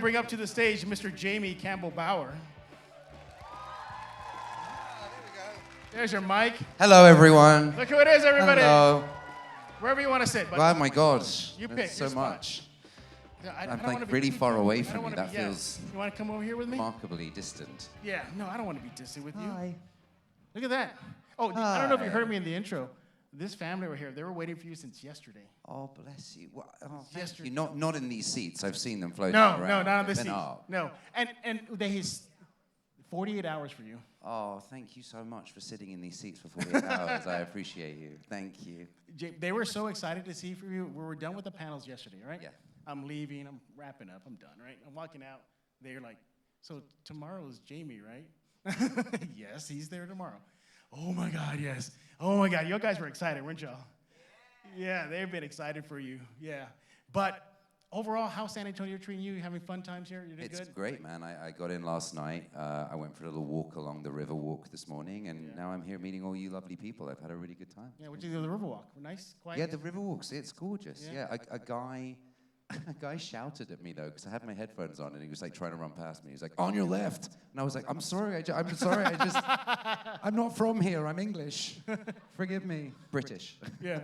Bring up to the stage Mr. Jamie Campbell Bower. There's your mic. Hello, everyone. Look who it is, everybody. Hello. Wherever you want to sit. But Oh my God. you pick That's so your spot. much. Yeah, I I'm don't wanna like be really too far close. away I don't from you. wanna That be- feels You want to come over here with me? remarkably distant. Yeah. No, I don't want to be distant with you. Hi. Look at that. Oh, I don't know if you Hi. heard me in the intro. This family were here. They were waiting for you since yesterday. Oh, bless you. Well, oh, thank Yesterday. you. Not in these seats. I've seen them floating No, around. no, not on this Been seat. up. No. And they 48 hours for you. Oh, thank you so much for sitting in these seats for 48 hours. I appreciate you. Thank you. They were so excited to see you. We were done with the panels yesterday, right? Yeah. I'm leaving. I'm wrapping up. I'm done, right? I'm walking out. They're like, so tomorrow is Jamie, right? Yes, he's there tomorrow. Oh, my God, yes. Oh, my God. You guys were excited, weren't y'all? Yeah, they've been excited for you. Yeah. But overall, how's San Antonio treating you? You having fun times here? You did It's good? great, man. I got in last night. I went for a little walk along the river walk this morning, and now I'm here meeting all you lovely people. I've had a really good time. Yeah, what'd you do? The Riverwalk? Nice, quiet? Yeah, the river walks. It's gorgeous. Yeah. Yeah, a guy shouted at me though because I had my headphones on and he was like trying to run past me. He's like, "On your left," and I was like, "I'm sorry. I'm sorry. I'm not from here. I'm English. Forgive me." British. Yeah.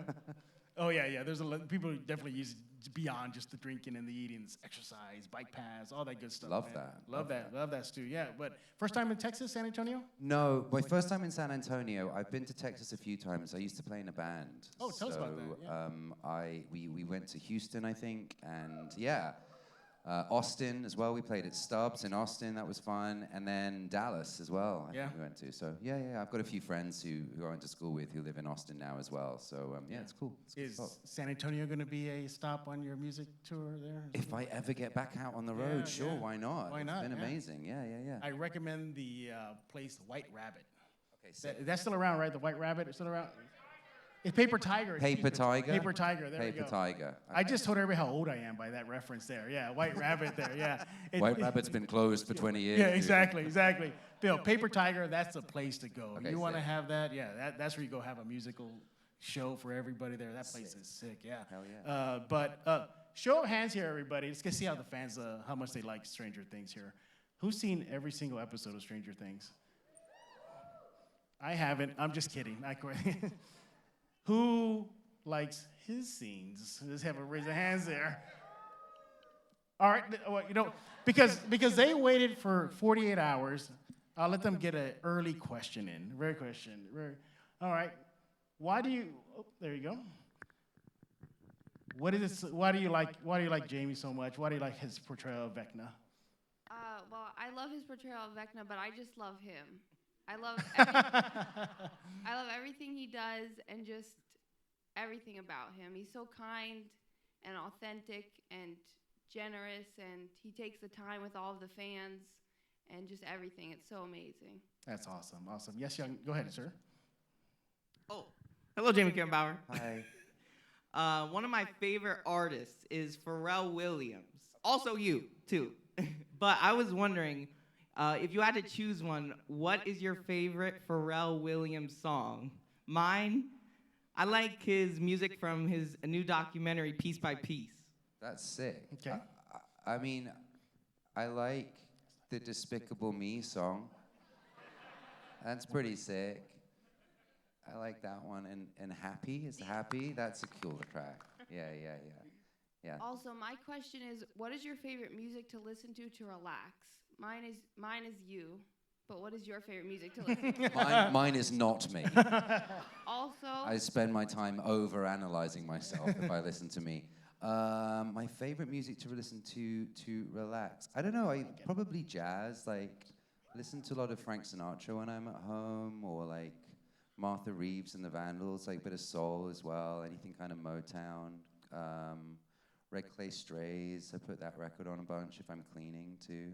Oh, yeah. There's people who definitely use it beyond just the drinking and the eating, it's exercise, bike paths, all that good stuff. Love man. that. Love that, Stu. Yeah, but first time in Texas, San Antonio? No, my first time in San Antonio. I've been to Texas a few times. I used to play in a band. Oh, tell us about that, yeah. We went to Houston, I think, and yeah. Austin as well. We played at Stubbs in Austin. That was fun. And then Dallas as well. I think we went to. So yeah. I've got a few friends who I went to school with who live in Austin now as well. So yeah, it's cool. Is San Antonio going to be a stop on your music tour there? If I ever get back out on the road, sure, yeah. why not? Why not? It's been Yeah. amazing. Yeah. I recommend the place White Rabbit. Okay, so That's still around, right? The White Rabbit is still around? It's Paper Tiger. Paper Tiger? Paper Tiger, there we Paper go. Tiger. I just told everybody how old I am by that reference there. Yeah, White Rabbit there, yeah. White Rabbit's been closed for 20 years. Yeah, dude. exactly. Bill, Paper Tiger, that's the place to go. Okay, You want to sick. have that? Yeah, that's where you go have a musical show for everybody there. That place is sick, yeah. Hell yeah. But show of hands here, everybody. Let's see how the fans, how much they like Stranger Things here. Who's seen every single episode of Stranger Things? I haven't. I'm just kidding. I quit. Who likes his scenes? Let's have a raise of hands there. All right, well, because they waited for 48 hours, I'll let them get an early question in. All right. Why do you? Oh, there you go. What is it? Why do you like Jamie so much? Why do you like his portrayal of Vecna? Well, I love his portrayal of Vecna, but I just love him. I love everything he does and just everything about him. He's so kind and authentic and generous, and he takes the time with all of the fans and just everything. It's so amazing. That's awesome. Yes, young. Go ahead, sir. Oh, hello, Jamie Campbell Bower. Hi. One of my favorite artists is Pharrell Williams. Also you, too. But I was wondering, if you had to choose one, what is your favorite Pharrell Williams song? Mine, I like his music from his new documentary, Piece by Piece. That's sick. Okay. I mean, I like the Despicable Me song. That's pretty sick. I like that one. And Happy is Happy. That's a cool track. Yeah. Also, my question is, what is your favorite music to listen to relax? Mine is you, but what is your favorite music to listen to? Mine is not me. Also, I spend my time over-analyzing myself if I listen to me. My favorite music to listen to relax. I don't know. Probably jazz. Like, listen to a lot of Frank Sinatra when I'm at home, or like Martha Reeves and the Vandals. Like a bit of soul as well. Anything kind of Motown. Red Clay Strays. I put that record on a bunch if I'm cleaning too.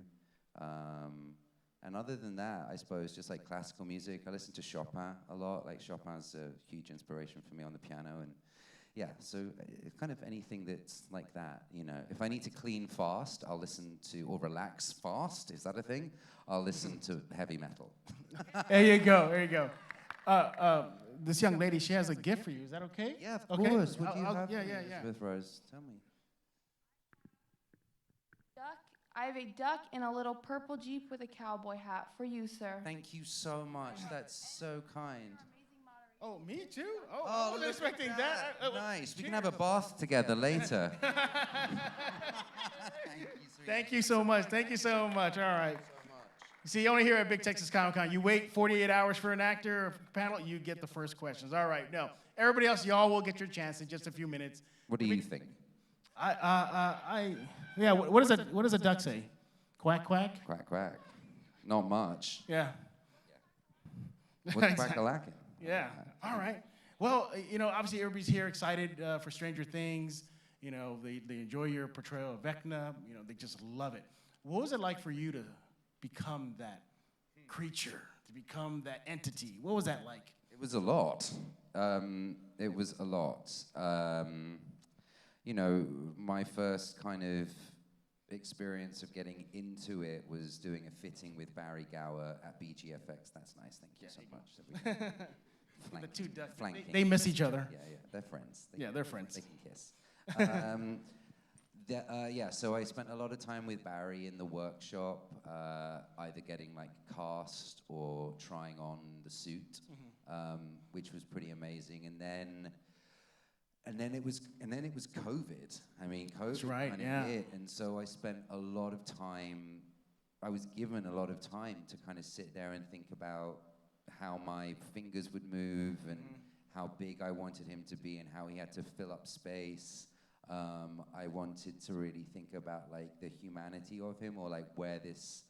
And other than that, I suppose just like classical music. I listen to Chopin a lot. Like Chopin's a huge inspiration for me on the piano, and yeah, so kind of anything that's like that, If I need to clean fast, I'll listen to, or relax fast, is that a thing? I'll listen to heavy metal. There you go. This young lady, she has a gift for you. Is that okay? Yeah, of okay. course. What do you have yeah, for me, yeah. Elizabeth Rose? Tell me. Duck, I have a duck in a little purple Jeep with a cowboy hat for you, sir. Thank you so much. That's so kind. Oh, me too? Oh, Oh, I wasn't look expecting at that. Nice. We can have a bath together later. Thank you so much. Thank you so much. All right. See, only here at Big Texas Comicon, you wait 48 hours for an actor or panel, you get the first questions. All right, no. Everybody else, y'all will get your chance in just a few minutes. What do you think? Yeah, what does a duck say? Quack, quack? Quack, quack. Not much. Yeah. What's quack-a-lackin'? Yeah. All right. Well, obviously everybody's here excited for Stranger Things. They enjoy your portrayal of Vecna. They just love it. What was it like for you to become that creature, to become that entity? What was that like? It was a lot. It was a lot. My first kind of experience of getting into it was doing a fitting with Barry Gower at BGFX. That's nice. Thank you so much. The two ducks. Flanking. They miss each other. Yeah, they're friends. They're friends. They can kiss. So I spent a lot of time with Barry in the workshop, either getting cast or trying on the suit, which was pretty amazing. And then it was COVID. I mean, COVID kind of hit, and so I spent a lot of time. I was given a lot of time to kind of sit there and think about how my fingers would move and how big I wanted him to be and how he had to fill up space. I wanted to really think about the humanity of him, or where this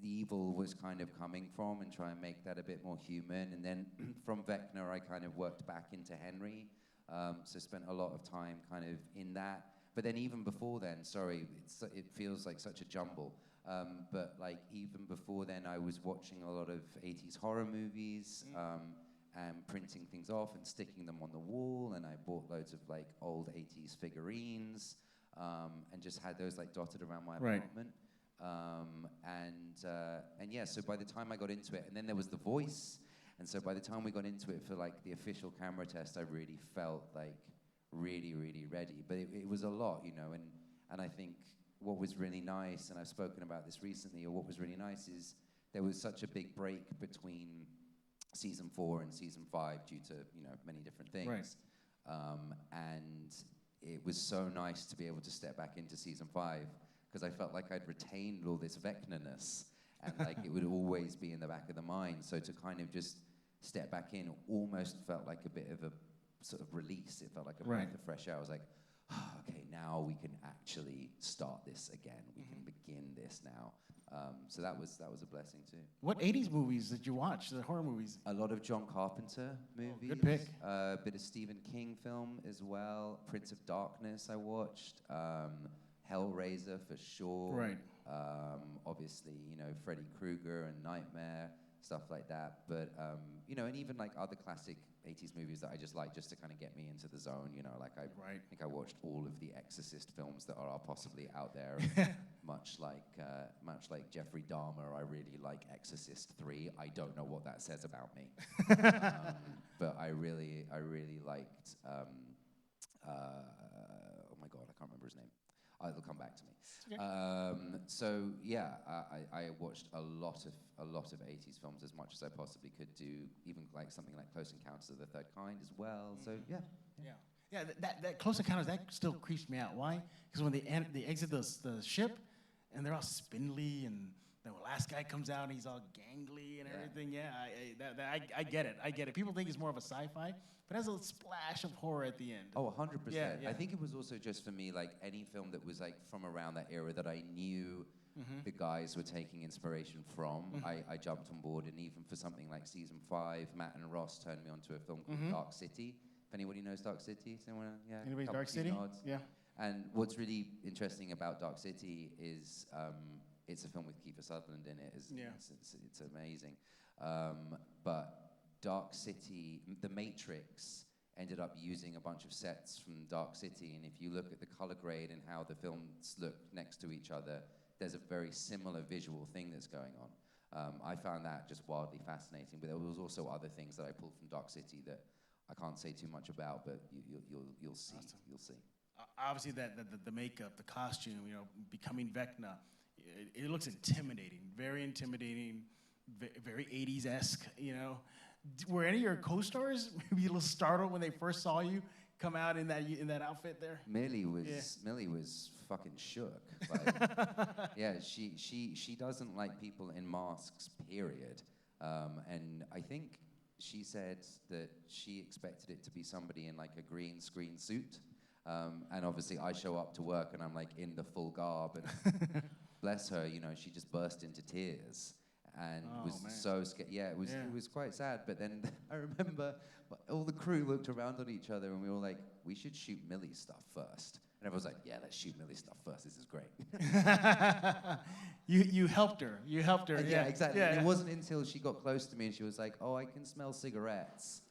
evil was kind of coming from, and try and make that a bit more human. And then from Vecna, I kind of worked back into Henry. So spent a lot of time kind of in that. But then even before then, it feels like such a jumble. But even before then, I was watching a lot of 80s horror movies, and printing things off and sticking them on the wall. And I bought loads of old 80s figurines, and just had those dotted around my apartment. So by the time I got into it, and then there was The Voice. And so by the time we got into it for the official camera test, I really felt really, really ready. But it was a lot, and I think what was really nice, and I've spoken about this recently, or what was really nice is there was such a big break between season 4 and season 5 due to, many different things. Right. And it was so nice to be able to step back into season 5, because I felt like I'd retained all this Vecna-ness, and it would always be in the back of the mind. So to kind of just step back in almost felt like a bit of a sort of release. It felt like a breath of fresh air. I was like, okay, now we can actually start this again. We can begin this now. So that was a blessing too. What 80s movies did you watch, the horror movies? A lot of John Carpenter movies. Good pick. A bit of Stephen King film as well. Prince of Darkness I watched. Hellraiser for sure. Right. Obviously, Freddy Krueger and Nightmare, stuff like that. But, and even other classic 80s movies that I just like, just to kind of get me into the zone. I think I watched all of the Exorcist films that are possibly out there. much like Jeffrey Dahmer, I really like Exorcist 3. I don't know what that says about me. But I really liked, oh my God, I can't remember his name. It'll come back to me. Okay. I watched a lot of 80s films, as much as I possibly could do, even something like Close Encounters of the Third Kind as well. So yeah. That Close Encounters, that still creeps me out. Why? Because when they exit the ship, and they're all spindly, and the last guy comes out and he's all gangly and everything. Yeah, I get it. I get it. People think it's more of a sci-fi, but it has a splash of horror at the end. Oh, 100%. Yeah. I think it was also just for me, any film that was from around that era that I knew the guys were taking inspiration from, I jumped on board. And even for something like season 5, Matt and Ross turned me onto a film called Dark City. If anybody knows Dark City, someone, yeah. Anybody Dark City? Nods. Yeah. And what's really interesting about Dark City is it's a film with Kiefer Sutherland in it. It's amazing. But Dark City, The Matrix, ended up using a bunch of sets from Dark City. And if you look at the color grade and how the films look next to each other, there's a very similar visual thing that's going on. I found that just wildly fascinating. But there was also other things that I pulled from Dark City that I can't say too much about, but you'll see. Awesome. You'll see. Obviously, the makeup, the costume, becoming Vecna. it looks intimidating, very intimidating, very 80s-esque, you know. Were any of your co-stars maybe a little startled when they first saw you come out in that outfit there? Millie was fucking shook. Like, yeah, she doesn't like people in masks, period. And I think she said that she expected it to be somebody in like a green screen suit. And obviously I show up to work and I'm like in the full garb, and bless her, you know, she just burst into tears and was so scared. Yeah, it was quite sad. But then I remember all the crew looked around at each other and we were like, we should shoot Millie's stuff first. And everyone was like, yeah, let's shoot Millie's stuff first. This is great. You helped her. You helped her. Yeah, exactly. Yeah, And it wasn't until she got close to me and she was like, oh, I can smell cigarettes.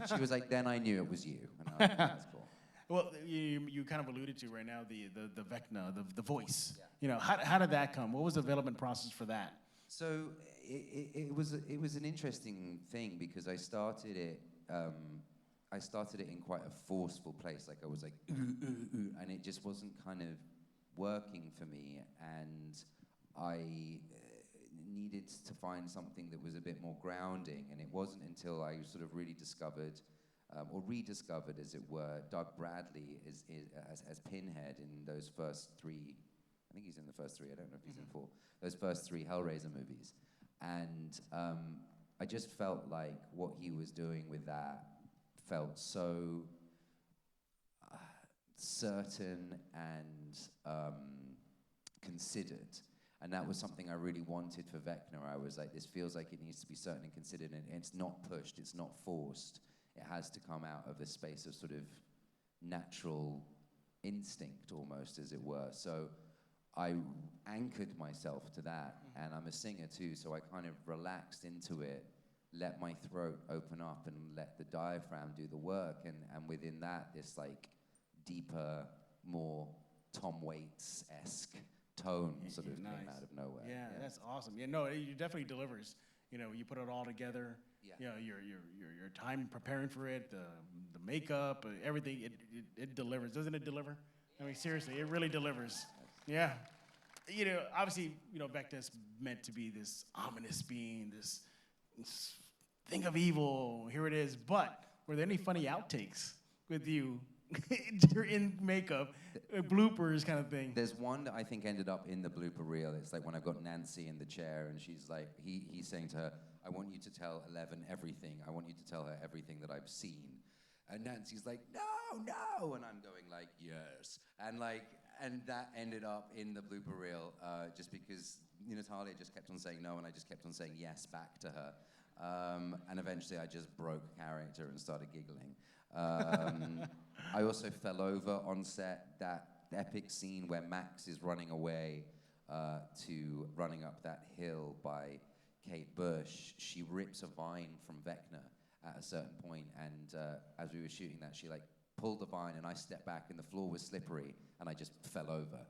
She was like, then I knew it was you. And I was like, that's cool. Well, you kind of alluded to right now the Vecna, the voice. Yeah. You know, how did that come? What was the development process for that? So it was an interesting thing because I started it in quite a forceful place. Like I was like, and it just wasn't kind of working for me. And I needed to find something that was a bit more grounding. And it wasn't until I sort of really discovered, or rediscovered, as it were, Doug Bradley as Pinhead in those first three. I think he's in the first three. I don't know if he's in four. Those first three Hellraiser movies, and I just felt like what he was doing with that felt so certain and considered. And that was something I really wanted for Vecna. I was like, this feels like it needs to be certain and considered, and it's not pushed, it's not forced. It has to come out of this space of sort of natural instinct, almost, as it were. So I anchored myself to that, and I'm a singer too, so I kind of relaxed into it, let my throat open up and let the diaphragm do the work, and within that, this like deeper, more Tom Waits-esque tone sort of came out of nowhere. Yeah, that's awesome. Yeah, no, it definitely delivers. You know, you put it all together. Yeah. You know, your time preparing for it, the makeup, everything. It delivers, doesn't it deliver? I mean, seriously, it really delivers. Yeah. You know, obviously, you know, Vecna's meant to be this ominous being, this thing of evil. Here it is. But were there any funny outtakes with you in makeup, bloopers kind of thing? There's one that I think ended up in the blooper reel. It's like when I've got Nancy in the chair and she's like, he's saying to her, I want you to tell 11 everything. I want you to tell her everything that I've seen. And Nancy's like, no. And I'm going like, yes. And that ended up in the blooper reel just because Natalia just kept on saying no and I just kept on saying yes back to her. And eventually I just broke character and started giggling. I also fell over on set, that epic scene where Max is running away to running up that hill by Kate Bush. She rips a vine from Vecna at a certain point, and as we were shooting that, she like pulled the vine and I stepped back and the floor was slippery and I just fell over.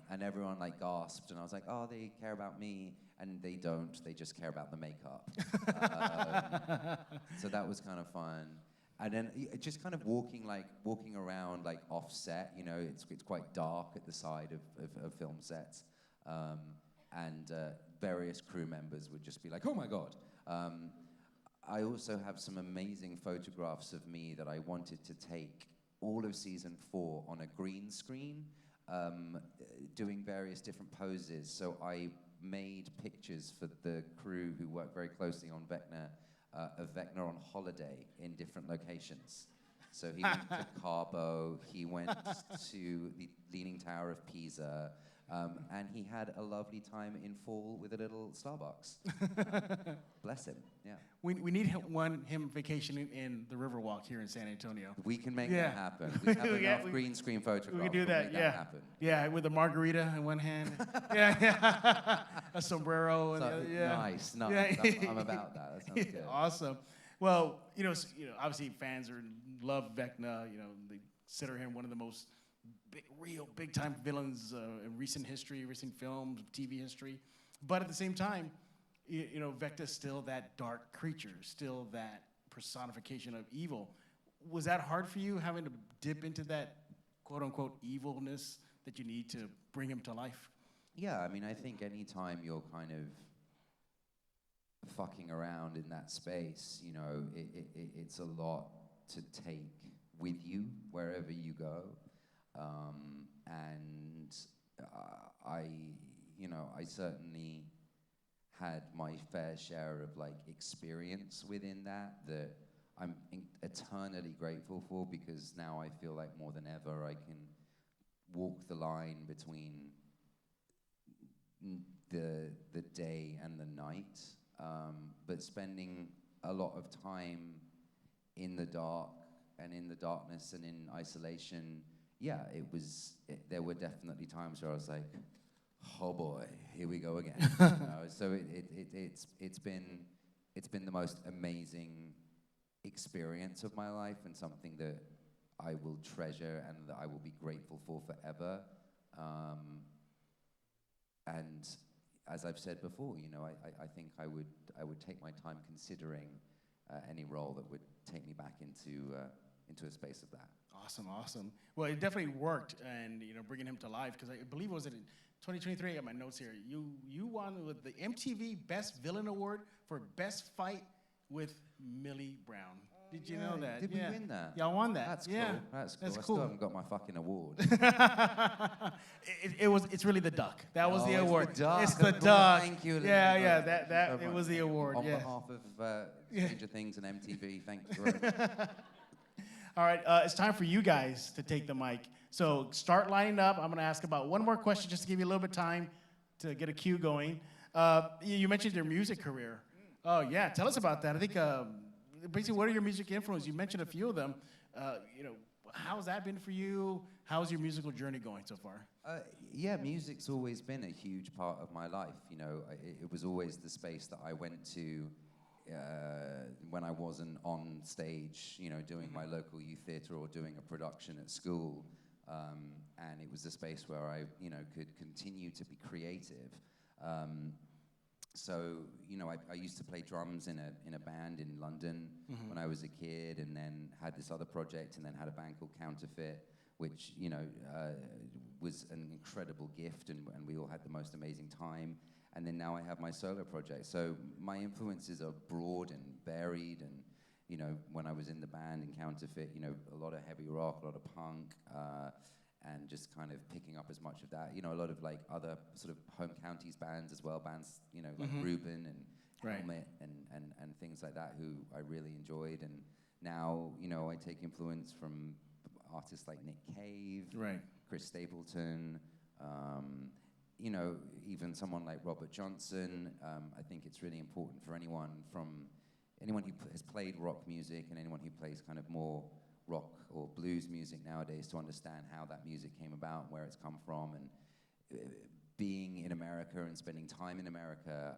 And everyone like gasped and I was like, oh, they care about me. And they don't, they just care about the makeup. So that was kind of fun. And then just kind of walking around like offset, you know, it's quite dark at the side of film sets. And various crew members would just be like, oh my God. I also have some amazing photographs of me that I wanted to take all of season 4 on a green screen, doing various different poses. So I made pictures for the crew who worked very closely on Vecna, of Vecna on holiday in different locations. So he went to Cabo, he went to the Leaning Tower of Pisa, and he had a lovely time in fall with a little Starbucks. Bless him, yeah. We need him vacation in the Riverwalk here in San Antonio. We can make that happen. We have enough green screen photographs. We can do that, make that happen. Yeah, with a margarita in one hand. yeah. A sombrero. And So, yeah. Nice. No, Yeah. I'm about that. That sounds good. Awesome. Well, obviously fans love Vecna. You know, they consider him one of the most big time villains in recent history, recent films, TV history. But at the same time, Vecna's still that dark creature, still that personification of evil. Was that hard for you, having to dip into that quote unquote evilness that you need to bring him to life? Yeah, I mean, I think anytime you're kind of fucking around in that space, you know, it's a lot to take with you wherever you go. And I, you know, I certainly had my fair share of like experience within that I'm eternally grateful for, because now I feel like more than ever I can walk the line between the day and the night, but spending a lot of time in the dark and in the darkness and in isolation, yeah, there were definitely times where I was like, oh boy, here we go again. You know? So it's been the most amazing experience of my life, and something that I will treasure and that I will be grateful for forever. And as I've said before, you know, I think I would take my time considering any role that would take me back into a space of that. Awesome. Well, it definitely worked, and you know, bringing him to life, because I believe it was in 2023. I got my notes here. You won with the MTV Best Villain Award for Best Fight with Millie Brown. Did you know that? Did we win that? Y'all won that. That's yeah. cool. That's cool. That's I cool. still haven't got my fucking award. It's really the duck. That was the it's award. the duck. It's the Of course. duck. Thank you. Yeah. Thank you That so it much. was the award. On yeah. behalf of Stranger Things and MTV, thank you very much. All right, it's time for you guys to take the mic. So start lining up. I'm going to ask about one more question just to give you a little bit of time to get a cue going. You mentioned your music career. Oh, yeah. Tell us about that. I think basically, what are your music influences? You mentioned a few of them. You know, how's that been for you? How's your musical journey going so far? Yeah, music's always been a huge part of my life. You know, it was always the space that I went to when I wasn't on stage, you know, doing my local youth theatre or doing a production at school. And it was the space where I, you know, could continue to be creative. So, you know, I used to play drums in a band in London when I was a kid, and then had this other project, and then had a band called Counterfeit, which, you know, was an incredible gift, and we all had the most amazing time. And then now I have my solo project. So my influences are broad and varied, and, you know, when I was in the band in Counterfeit, you know, a lot of heavy rock, a lot of punk, and just kind of picking up as much of that. You know, a lot of like other sort of home counties bands as well, bands, you know, like Reuben and Helmet and things like that, who I really enjoyed. And now, you know, I take influence from artists like Nick Cave, Chris Stapleton, you know, even someone like Robert Johnson. I think it's really important for anyone who has played rock music and anyone who plays kind of more rock or blues music nowadays to understand how that music came about and where it's come from. And being in America and spending time in America,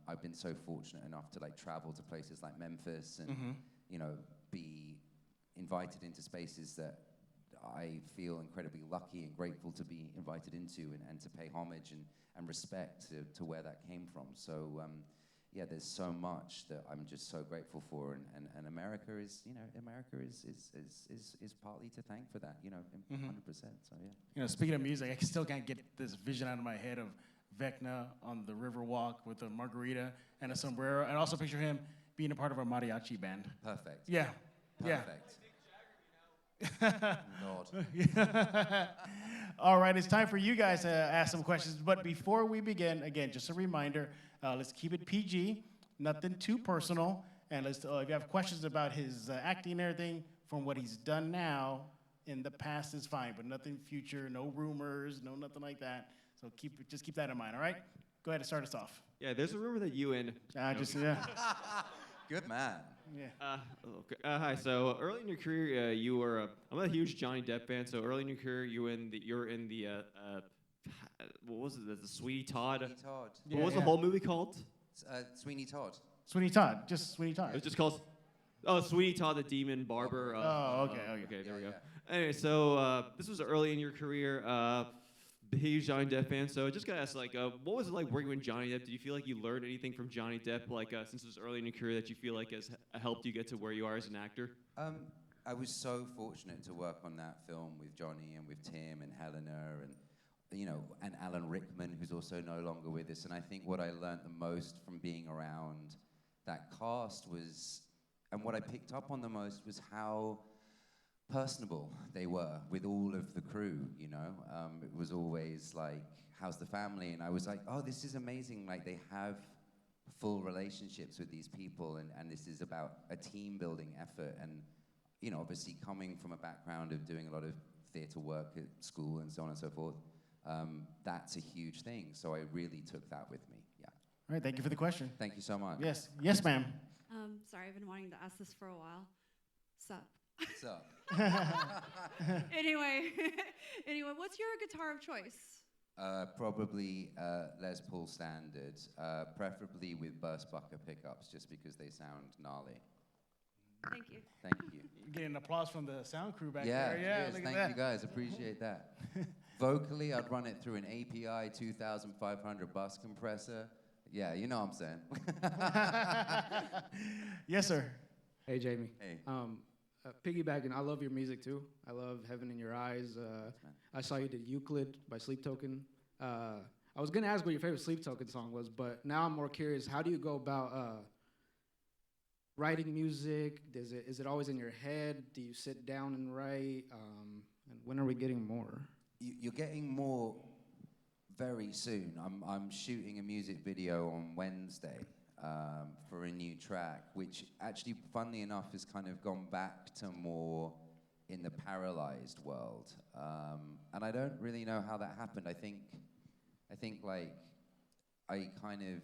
I've been so fortunate enough to like travel to places like Memphis and you know, be invited into spaces that I feel incredibly lucky and grateful to be invited into, and to pay homage and respect to where that came from. So yeah, there's so much that I'm just so grateful for, and America is, you know, America is partly to thank for that, you know, 100%. So yeah. You know, speaking of music, I still can't get this vision out of my head of Vecna on the Riverwalk with a margarita and a sombrero, and also picture him being a part of a mariachi band. Perfect. Yeah. Perfect. Lord. All right, it's time for you guys to ask some questions. But before we begin, again, just a reminder, let's keep it PG, nothing too personal. And let's, if you have questions about his acting and everything from what he's done now, in the past is fine, but nothing future, no rumors, no nothing like that. So just keep that in mind, all right? Go ahead and start us off. Yeah, there's a rumor that you and... Good man. Yeah. Okay. Hi. So early in your career, you were. I'm a huge Johnny Depp fan. So early in your career, you're in the. What was it? The Sweetie Todd. Sweeney Todd. What was the whole movie called? Sweeney Todd. Sweeney Todd. Just Sweeney Todd. It was just called. Oh, Sweeney Todd, the Demon Barber. Okay. Okay. There we go. Yeah. Anyway, so this was early in your career. Huge Johnny Depp fan. So I just gotta ask, like, what was it like working with Johnny Depp? Did you feel like you learned anything from Johnny Depp, like, since it was early in your career, that you feel like has helped you get to where you are as an actor? I was so fortunate to work on that film with Johnny and with Tim and Helena, and and Alan Rickman, who's also no longer with us. And I think what I learned the most from being around that cast was, and what I picked up on the most was how personable they were with all of the crew, It was always like, how's the family? And I was like, oh, this is amazing. Like, they have full relationships with these people, and this is about a team building effort. And, obviously coming from a background of doing a lot of theater work at school and so on and so forth, that's a huge thing. So I really took that with me, yeah. All right, thank you for the question. Thank you so much. Yes, ma'am. Sorry, I've been wanting to ask this for a while. Sup? So, Anyway, what's your guitar of choice? probably Les Paul Standard, preferably with burst bucker pickups, just because they sound gnarly. Thank you. Thank you. You're getting applause from the sound crew back Yeah, there. Yeah, cheers. look Thank at you guys, appreciate that. Vocally, I'd run it through an API 2500 bus compressor. Yeah, you know what I'm saying. Yes, sir. Hey, Jamie. Hey. Piggybacking, I love your music too. I love Heaven in Your Eyes. I saw you did Euclid by Sleep Token. I was gonna ask what your favorite Sleep Token song was, but now I'm more curious. How do you go about writing music? Is it always in your head? Do you sit down and write? And when are we getting more? You're getting more very soon. I'm shooting a music video on Wednesday for a new track, which actually, funnily enough, has kind of gone back to more in the paralyzed world. And I don't really know how that happened. I think like I kind of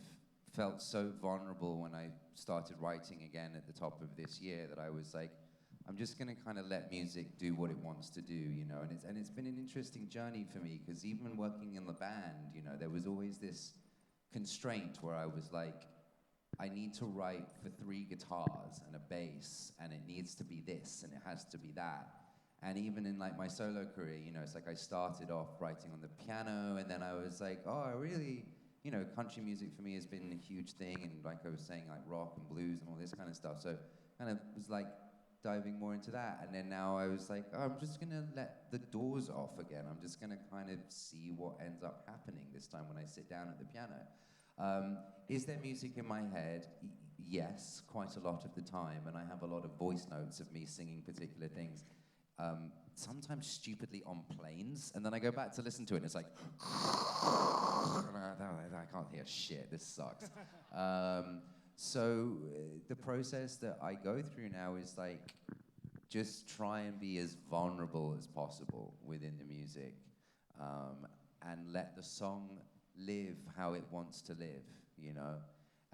felt so vulnerable when I started writing again at the top of this year that I was like, I'm just gonna kind of let music do what it wants to do, And it's been an interesting journey for me, because even working in the band, there was always this constraint where I was like, I need to write for 3 guitars and a bass, and it needs to be this, and it has to be that. And even in like my solo career, it's like I started off writing on the piano, and then I was like, oh, I really, country music for me has been a huge thing, and like I was saying, like rock and blues and all this kind of stuff. So kind of was like diving more into that. And then now I was like, oh, I'm just gonna let the doors off again. I'm just gonna kind of see what ends up happening this time when I sit down at the piano. Is there music in my head? Yes, quite a lot of the time. And I have a lot of voice notes of me singing particular things. Sometimes stupidly on planes, and then I go back to listen to it, and it's like, I can't hear shit, this sucks. So the process that I go through now is like, just try and be as vulnerable as possible within the music, and let the song live how it wants to live,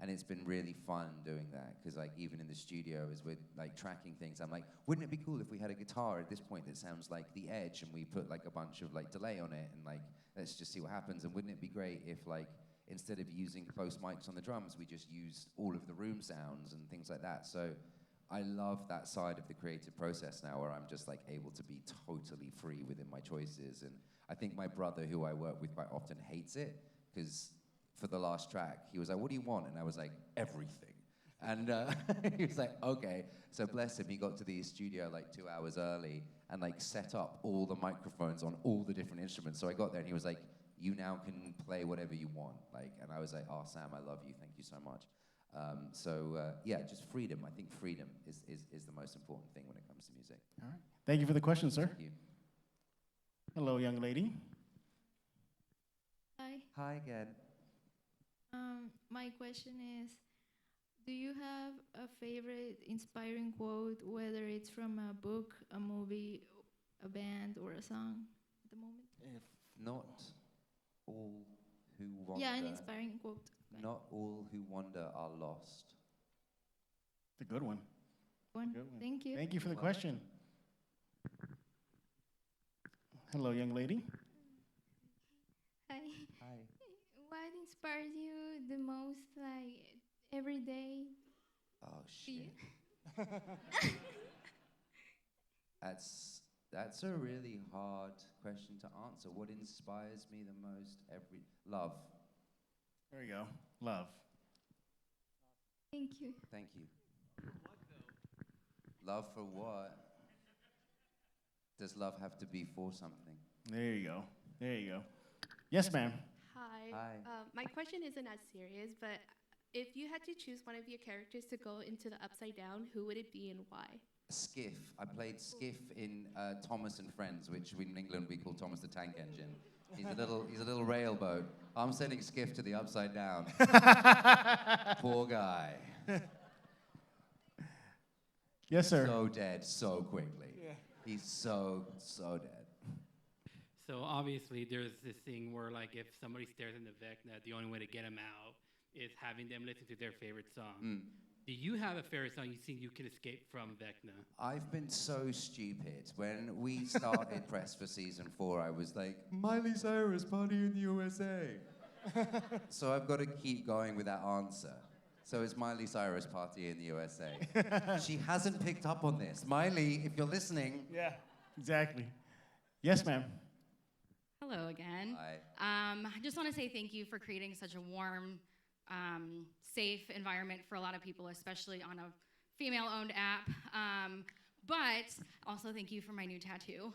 And it's been really fun doing that, because like even in the studio, as we're like tracking things, I'm like, wouldn't it be cool if we had a guitar at this point that sounds like The Edge, and we put like a bunch of like delay on it, and like let's just see what happens. And wouldn't it be great if like instead of using close mics on the drums, we just use all of the room sounds and things like that. So I love that side of the creative process now, where I'm just like able to be totally free within my choices. And I think my brother, who I work with quite often, hates it, because for the last track, he was like, what do you want? And I was like, everything. And he was like, okay. So bless him, he got to the studio like 2 hours early and like set up all the microphones on all the different instruments. So I got there and he was like, you now can play whatever you want. And I was like, oh, Sam, I love you. Thank you so much. Yeah, just freedom. I think freedom is the most important thing when it comes to music. All right. Thank you for the question, sir. Thank you. Hello, young lady. Hi. Hi again. My question is, do you have a favorite inspiring quote, whether it's from a book, a movie, a band, or a song at the moment? If not all who wander, Yeah, an inspiring quote. not all who wander are lost. It's a good one. One. Good one. Thank you. Thank you for the question. Hello, young lady. Hi. Hi. What inspires you the most, like, every day? Oh shit. That's a really hard question to answer. What inspires me the most love. There you go. Love. Thank you. Thank you. Love for what? Does love have to be for something? There you go. There you go. Yes, ma'am. Hi. Hi. My question isn't as serious, but if you had to choose one of your characters to go into the Upside Down, who would it be and why? Skiff. I played Skiff in Thomas and Friends, which in England we call Thomas the Tank Engine. He's a little railboat. I'm sending Skiff to the Upside Down. Poor guy. Yes, sir. So dead so quickly. Yeah. He's so dead. So obviously there's this thing where like if somebody stares in the Vecna, the only way to get them out is having them listen to their favorite song. Do you have a favorite song you think you can escape from Vecna? I've been so stupid. When we started press for season 4, I was like, Miley Cyrus, Party in the USA. So I've got to keep going with that answer. So it's Miley Cyrus, Party in the USA. She hasn't picked up on this. Miley, if you're listening. Yeah, exactly. Yes, ma'am. Hello again. Hi. I just want to say thank you for creating such a warm, safe environment for a lot of people, especially on a female-owned app. But also thank you for my new tattoo.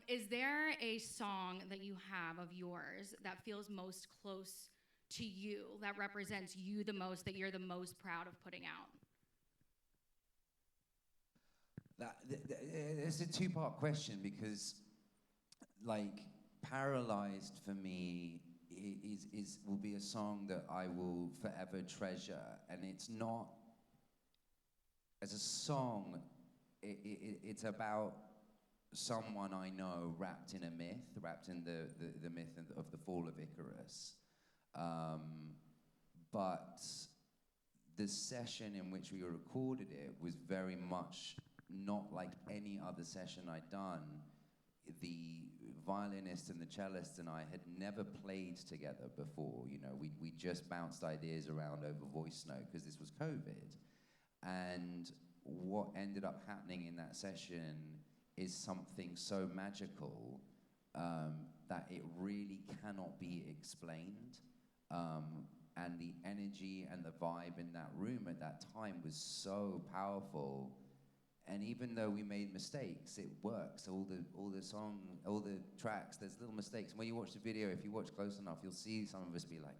Is there a song that you have of yours that feels most close to you, that represents you the most, that you're the most proud of putting out? It's a two-part question because, like, Paralyzed for me will be a song that I will forever treasure, and it's not as a song. It's about someone I know wrapped in a myth, wrapped in the myth of the fall of Icarus. But the session in which we recorded it was very much not like any other session I'd done. The violinist and the cellist and I had never played together before. You know, we just bounced ideas around over voice note because this was COVID. And what ended up happening in that session is something so magical that it really cannot be explained. And the energy and the vibe in that room at that time was so powerful. And even though we made mistakes, it works. All the tracks, there's little mistakes. And when you watch the video, if you watch close enough, you'll see some of us be like,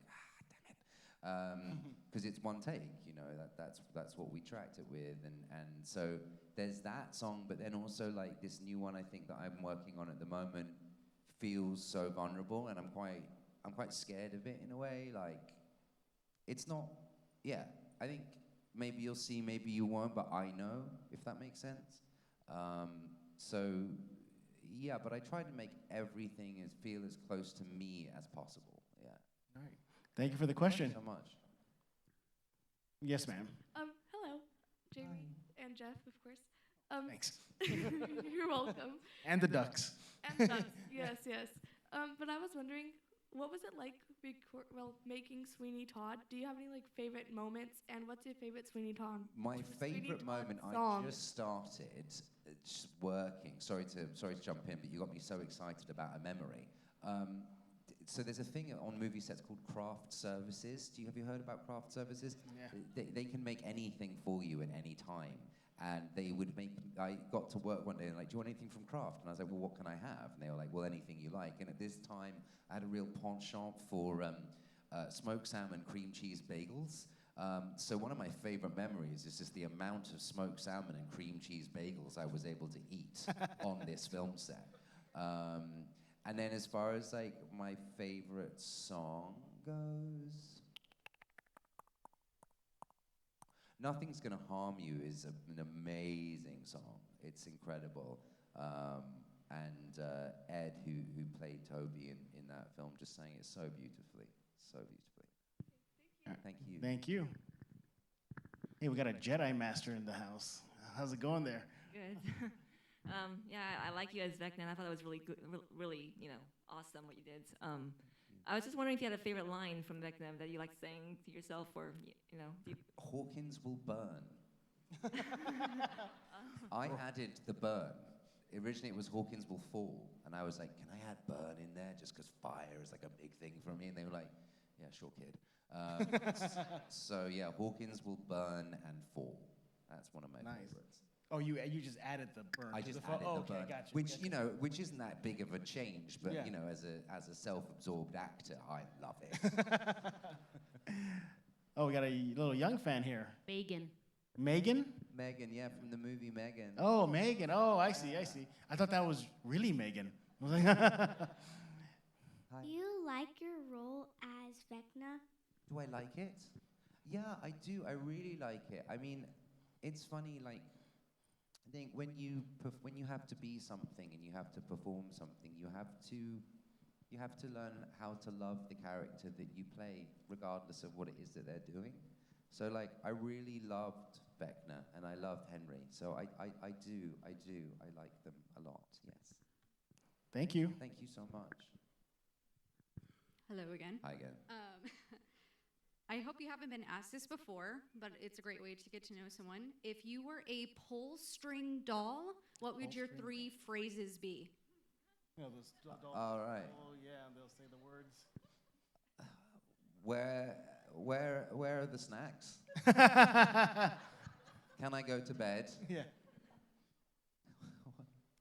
damn it. Because it's one take, you know, that's what we tracked it with. And so there's that song, but then also like this new one I think that I'm working on at the moment feels so vulnerable, and I'm quite scared of it in a way. Like, it's not, yeah, I think maybe you'll see, maybe you won't, but I know, if that makes sense. So, yeah, but I try to make everything feel as close to me as possible, yeah. All right. Thank you for the question. Thank you so much. Yes, ma'am. Hello, Jamie and Jeff, of course. Thanks. You're welcome. And the ducks. And ducks, yes. But I was wondering, what was it like making Sweeney Todd? Do you have any like favorite moments? And what's your favorite Sweeney Todd? My favorite moment, I just started just working. Sorry to jump in, but you got me so excited about a memory. So there's a thing on movie sets called craft services. Have you heard about craft services? Yeah. They can make anything for you at any time. And they would I got to work one day and like, do you want anything from Kraft? And I was like, well, what can I have? And they were like, well, anything you like. And at this time, I had a real penchant for smoked salmon cream cheese bagels. So one of my favorite memories is just the amount of smoked salmon and cream cheese bagels I was able to eat on this film set. And then as far as like my favorite song goes, Nothing's Gonna Harm You is an amazing song. It's incredible. And Ed, who played Toby in that film, just sang it so beautifully. So beautifully. Thank you. Thank you. Hey, we got a Jedi Master in the house. How's it going there? Good. Yeah, I like you as Vecna. I thought it was really good, really, awesome what you did. I was just wondering if you had a favorite line from Vecna that you like saying to yourself, or Hawkins will burn. I added the burn. Originally it was Hawkins will fall, and I was like, can I add burn in there just because fire is like a big thing for me? And they were like, yeah, sure, kid. So yeah, Hawkins will burn and fall. That's one of my favorites. Oh, you just added the burn. I to just the added oh, the burn, okay, gotcha. which gotcha. you know, which isn't that big of a change, but Yeah. you know, as a self-absorbed actor, I love it. Oh, we got a little young fan here. Megan. Megan? Megan, yeah, from the movie Megan. Oh, Megan. Oh, I see. I thought that was really Megan. I was like, Do you like your role as Vecna? Do I like it? Yeah, I do. I really like it. I mean, it's funny, like, I think when you have to be something and you have to perform something, you have to learn how to love the character that you play, regardless of what it is that they're doing. So, like, I really loved Vecna and I loved Henry. So I do. I like them a lot. Yes. Thank you. Thank you so much. Hello again. Hi again. I hope you haven't been asked this before, but it's a great way to get to know someone. If you were a pull string doll, what would your 3 phrases be? You know, those All right. Oh, yeah, they'll say the words. Where are the snacks? Can I go to bed? Yeah.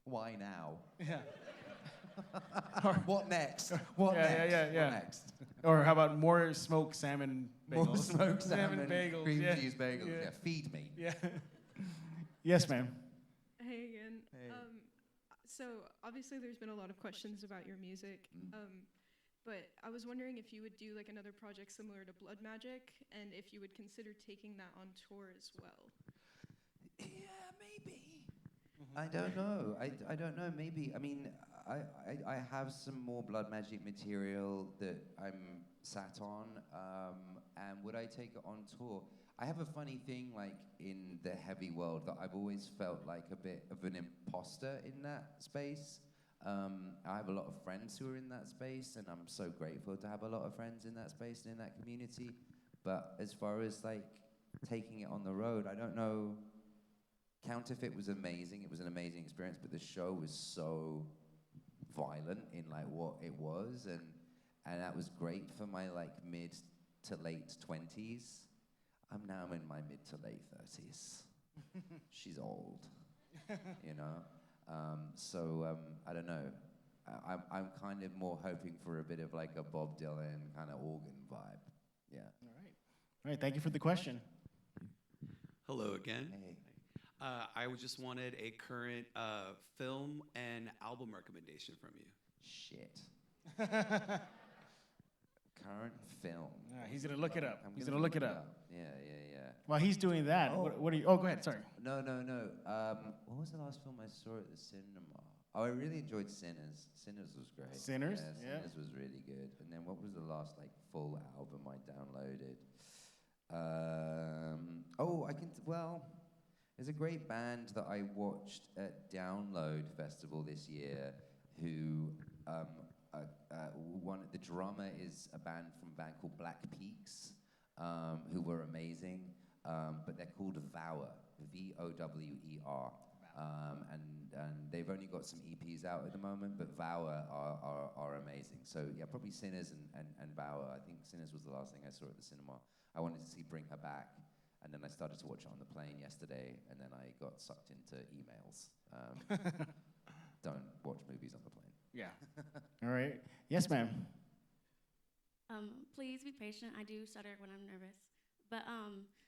Why now? Yeah. What next? What next? Yeah. What next? Or how about more smoked salmon bagels? More smoked salmon bagels. cream yeah. cheese bagels. Yeah. Feed me. Yeah. Yes, ma'am. Hey again. Hey. So obviously there's been a lot of questions about your music, but I was wondering if you would do like another project similar to Blood Magic, and if you would consider taking that on tour as well. Yeah, maybe. I don't know. I don't know. Maybe. I mean, I have some more Blood Magic material that I'm sat on, and would I take it on tour? I have a funny thing, like, in the heavy world, that I've always felt like a bit of an imposter in that space. I have a lot of friends who are in that space, and I'm so grateful to have a lot of friends in that space and in that community. But as far as, like, taking it on the road, I don't know. Counterfeit was amazing. It was an amazing experience, but the show was so violent in, like, what it was, and that was great for my, like, mid to late 20s. I'm now in my mid to late 30s. She's old, you know? I don't know. I'm kind of more hoping for a bit of like a Bob Dylan kind of organ vibe. Yeah. All right, thank you for the question. Hello again. Hey. I just wanted a current film and album recommendation from you. Shit. Current film. He's gonna look it up. He's gonna look it up. Yeah. While he's doing that, what are you? Oh, go ahead. Sorry. No. What was the last film I saw at the cinema? Oh, I really enjoyed Sinners. Sinners was great. Sinners? Yeah. Sinners was really good. And then what was the last like full album I downloaded? There's a great band that I watched at Download Festival this year who the drummer is a band called Black Peaks, who were amazing, but they're called Vower, Vower, and they've only got some EPs out at the moment, but Vower are amazing. So yeah, probably Sinners and Vower. I think Sinners was the last thing I saw at the cinema. I wanted to see Bring Her Back, and then I started to watch it on the plane yesterday, and then I got sucked into emails. Don't watch movies on the plane. Yeah. All right. Yes, ma'am. Please be patient. I do stutter when I'm nervous. But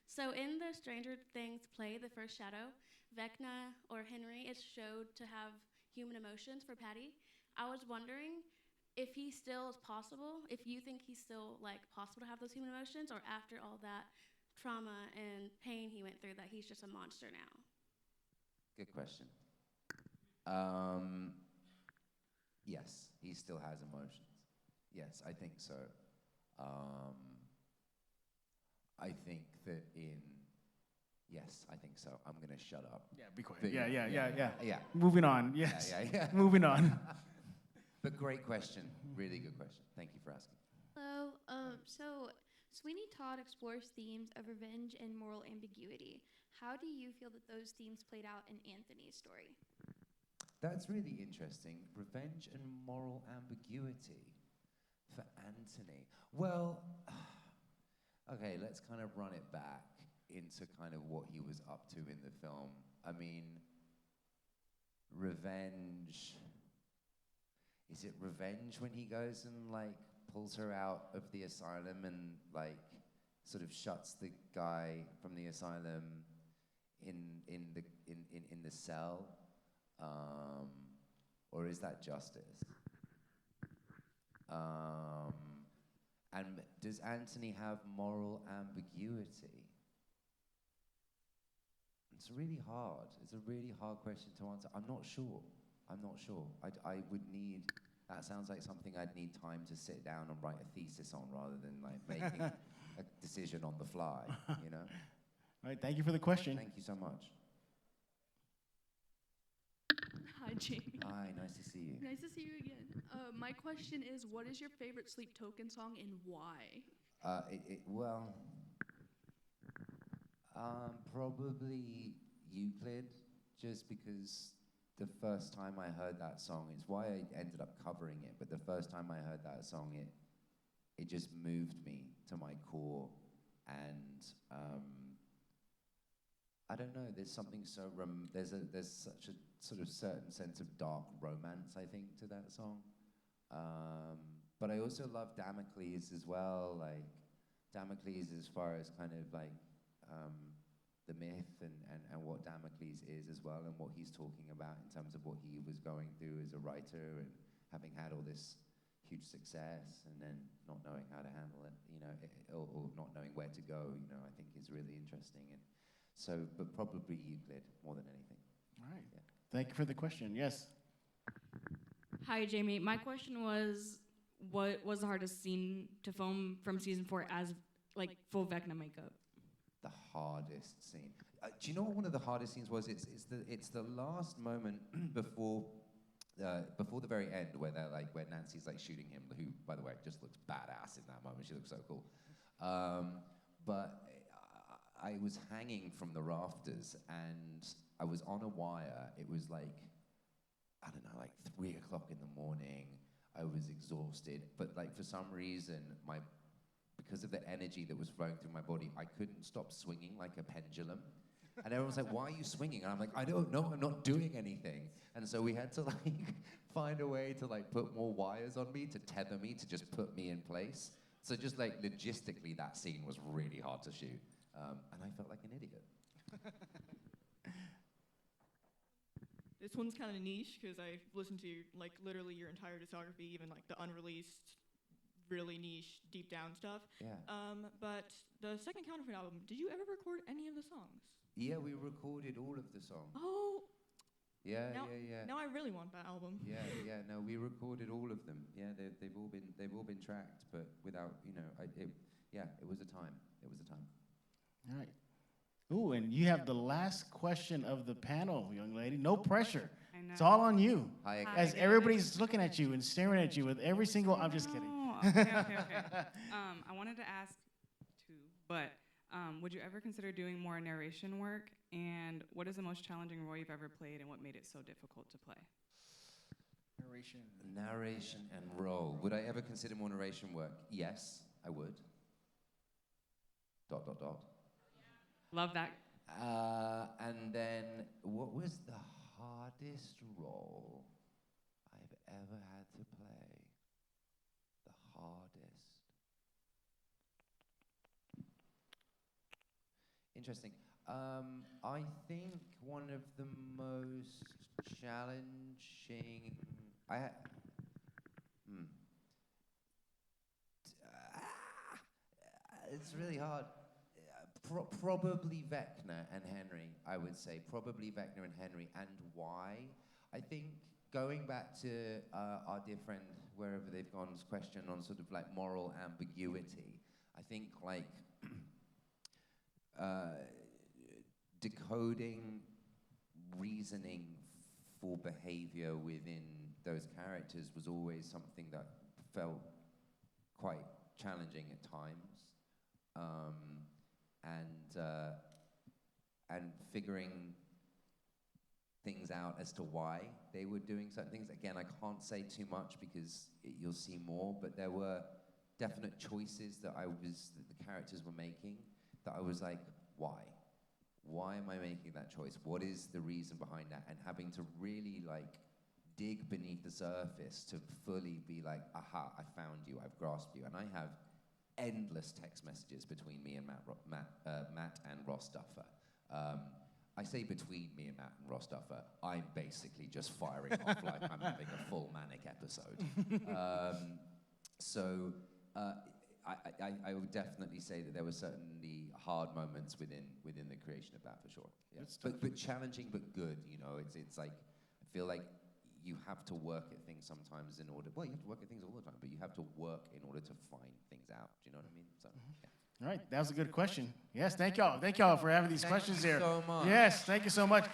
so in the Stranger Things play, The First Shadow, Vecna or Henry is showed to have human emotions for Patty. I was wondering if he still is possible, if you think he's still like possible to have those human emotions, or after all that trauma and pain he went through, that he's just a monster now. Good question. Yes, he still has emotions. Yes, I think so. Yes, I think so. I'm gonna shut up. Yeah, be quiet. But Yeah. Moving on. Yes. Yeah. Moving on. But great question. Really good question. Thank you for asking. Hello. So Sweeney Todd explores themes of revenge and moral ambiguity. How do you feel that those themes played out in Anthony's story? That's really interesting. Revenge and moral ambiguity for Anthony. Well, okay, let's kind of run it back into kind of what he was up to in the film. I mean, revenge. Is it revenge when he goes and like pulls her out of the asylum and like sort of shuts the guy from the asylum in the cell, or is that justice? And does Anthony have moral ambiguity? It's really hard. It's a really hard question to answer. I'm not sure. I would need. That sounds like something I'd need time to sit down and write a thesis on, rather than like making a decision on the fly. You know. All right. Thank you for the question. Thank you so much. Hi, Jamie. Hi. Nice to see you. Nice to see you again. My question is, what is your favorite Sleep Token song and why? Well, probably Euclid, just because the first time I heard that song, it's why I ended up covering it, but the first time I heard that song, it just moved me to my core, and I don't know, there's something so, there's such a sort of certain sense of dark romance, I think, to that song. But I also love Damocles as well, like Damocles as far as kind of like the myth and what Damocles is as well, and what he's talking about in terms of what he was going through as a writer and having had all this huge success and then not knowing how to handle it, you know, or not knowing where to go, you know, I think is really interesting. And so, but probably Euclid more than anything. All right. Yeah. Thank you for the question. Yes. Hi, Jamie. My question was, what was the hardest scene to film from season 4 as like full Vecna makeup? The hardest scene. Do you know what one of the hardest scenes was? It's the last moment before the very end where where Nancy's like shooting him, who by the way just looks badass in that moment. She looks so cool. But I was hanging from the rafters and I was on a wire. It was like, I don't know, like 3 o'clock in the morning. I was exhausted, but like for some reason, because of the energy that was flowing through my body, I couldn't stop swinging like a pendulum. And everyone was like, why are you swinging? And I'm like, I don't know, I'm not doing anything. And so we had to like find a way to like put more wires on me, to tether me, to just put me in place. So just like logistically, that scene was really hard to shoot. And I felt like an idiot. This one's kind of niche because I've listened to like literally your entire discography, even like the unreleased, really niche, deep down stuff. Yeah. But the second Counterfeit album, did you ever record any of the songs? Yeah, we recorded all of the songs. Oh. Yeah, now, yeah. Now I really want that album. Yeah. No, we recorded all of them. Yeah, they've all been tracked, but without, you know, it was a time. It was a time. All right. Ooh, and you have the last question of the panel, young lady. No pressure. I know. It's all on you. Hi again. As everybody's looking at you and staring at you with every single. I'm just kidding. Okay. I wanted to ask too, but would you ever consider doing more narration work? And what is the most challenging role you've ever played, and what made it so difficult to play? Narration and role. Would I ever consider more narration work? Yes, I would. ... Love that. And then, what was the hardest role I've ever had to play? The hardest. Interesting. I think one of the most challenging. It's really hard. Probably Vecna and Henry, I would say. Probably Vecna and Henry. And why? I think going back to our dear friend, wherever they've gone's question on sort of like moral ambiguity, I think like decoding reasoning for behavior within those characters was always something that felt quite challenging at times. And figuring things out as to why they were doing certain things. Again, I can't say too much because you'll see more, but there were definite choices that the characters were making that I was like, why? why am I making that choice? What is the reason behind that? And having to really like dig beneath the surface to fully be like, aha, I found you, I've grasped you. And I have endless text messages between me and Matt and Ross Duffer. I say between me and Matt and Ross Duffer, I'm basically just firing off like I'm having a full manic episode. I would definitely say that there were certainly hard moments within the creation of that for sure. Yeah. But challenging, but good. You know, it's like I feel like you have to work at things sometimes in order. Well, you have to work at things all the time, but you have to work in order to find things out. Do you know what I mean? So. Yeah. All right, that was a good question. Yes, thank y'all. Thank y'all for having these questions here. Thank you so much. Yes, thank you so much.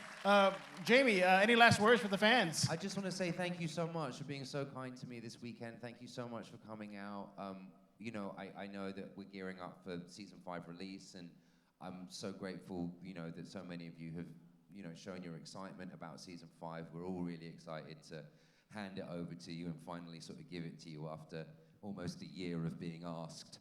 Jamie, any last words for the fans? I just want to say thank you so much for being so kind to me this weekend. Thank you so much for coming out. You know, I know that we're gearing up for season 5 release, and I'm so grateful, you know, that so many of you have, you know, shown your excitement about season 5. We're all really excited to hand it over to you and finally sort of give it to you after almost a year of being asked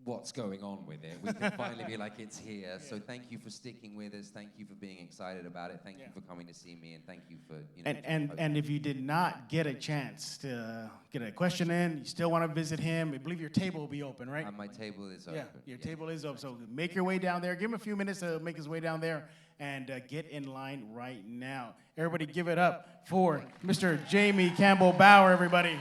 what's going on with it. We can finally be like, it's here. So thank you for sticking with us. Thank you for being excited about it. Thank you for coming to see me, and thank you for, you know. And if you did not get a chance to get a question in, you still want to visit him, I believe your table will be open, right? My table is open. Yeah, your table is open. So make your way down there. Give him a few minutes to make his way down there and get in line right now. Everybody give it up for Mr. Jamie Campbell Bower, everybody.